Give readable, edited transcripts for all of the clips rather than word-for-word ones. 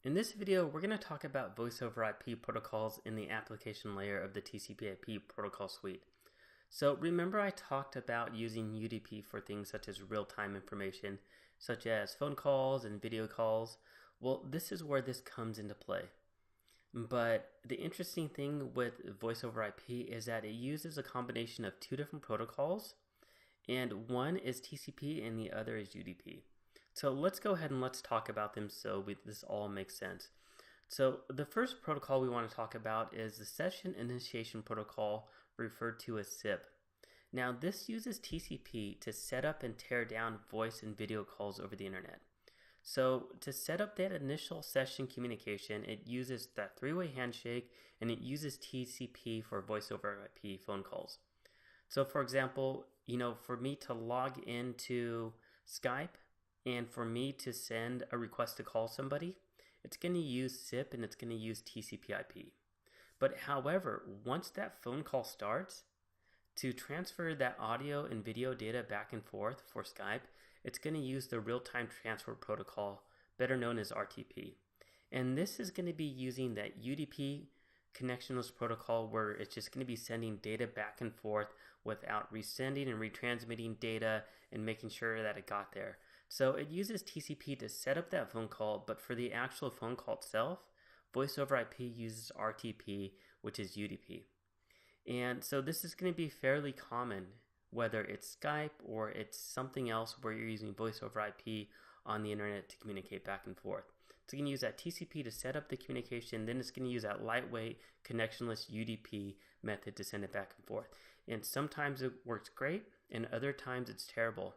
In this video, we're going to talk about voice over IP protocols in the application layer of the TCP/IP protocol suite. So remember I talked about using UDP for things such as real-time information, such as phone calls and video calls. Well, this is where this comes into play. But the interesting thing with voice over IP is that it uses a combination of two different protocols, and one is TCP and the other is UDP. So let's go ahead and let's talk about them so this all makes sense. So the first protocol we want to talk about is the Session Initiation Protocol, referred to as SIP. Now this uses TCP to set up and tear down voice and video calls over the internet. So to set up that initial session communication, it uses that three-way handshake, and it uses TCP for voice over IP phone calls. So for example, for me to log into Skype and for me to send a request to call somebody, it's going to use SIP and it's going to use TCP/IP. But however, once that phone call starts, to transfer that audio and video data back and forth for Skype, it's going to use the real-time transfer protocol, better known as RTP. And this is going to be using that UDP connectionless protocol where it's just going to be sending data back and forth without resending and retransmitting data and making sure that it got there. So it uses TCP to set up that phone call, but for the actual phone call itself, voice over IP uses RTP, which is UDP. And so this is going to be fairly common, whether it's Skype or it's something else where you're using voice over IP on the internet to communicate back and forth. It's going to use that TCP to set up the communication, then it's going to use that lightweight connectionless UDP method to send it back and forth. And sometimes it works great, and other times it's terrible.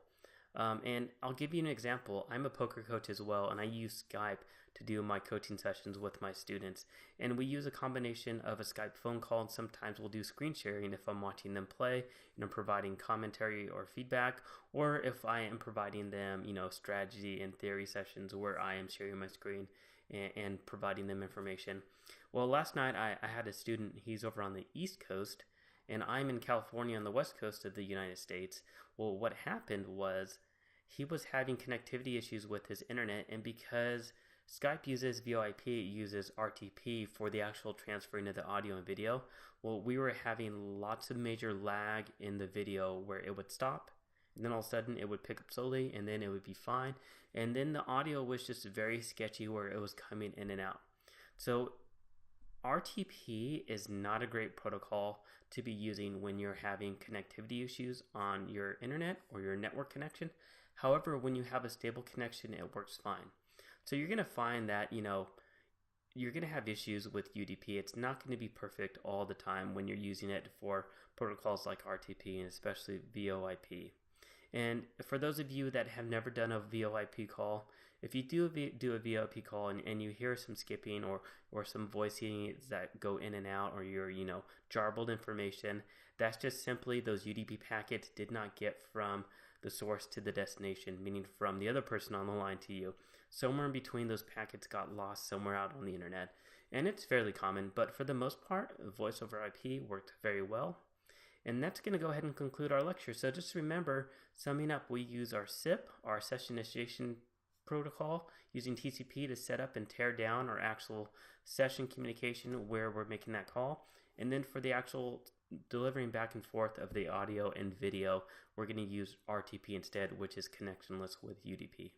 And I'll give you an example. I'm a poker coach as well, and I use Skype to do my coaching sessions with my students. And we use a combination of a Skype phone call, and sometimes we'll do screen sharing if I'm watching them play and I'm providing commentary or feedback, or if I am providing them, strategy and theory sessions where I am sharing my screen and providing them information. Well, last night I had a student, he's over on the East Coast, and I'm in California on the West Coast of the United States. Well, what happened was he was having connectivity issues with his internet, and because Skype uses VoIP, it uses RTP for the actual transferring of the audio and video. Well, we were having lots of major lag in the video where it would stop, and then all of a sudden it would pick up slowly, and then it would be fine. And then the audio was just very sketchy where it was coming in and out. So RTP is not a great protocol to be using when you're having connectivity issues on your internet or your network connection. However, when you have a stable connection, it works fine. So you're going to find that, you're going to have issues with UDP. It's not going to be perfect all the time when you're using it for protocols like RTP and especially VoIP. And for those of you that have never done a VoIP call, if you do a VoIP call and you hear some skipping or some voicing that go in and out, or your jarbled information, that's just simply those UDP packets did not get from the source to the destination, meaning from the other person on the line to you. Somewhere in between, those packets got lost somewhere out on the internet. And it's fairly common, but for the most part, voice over IP worked very well. And that's going to go ahead and conclude our lecture. So just remember, summing up, we use our SIP, our Session Initiation Protocol, using TCP to set up and tear down our actual session communication where we're making that call. And then for the actual delivering back and forth of the audio and video, we're going to use RTP instead, which is connectionless with UDP.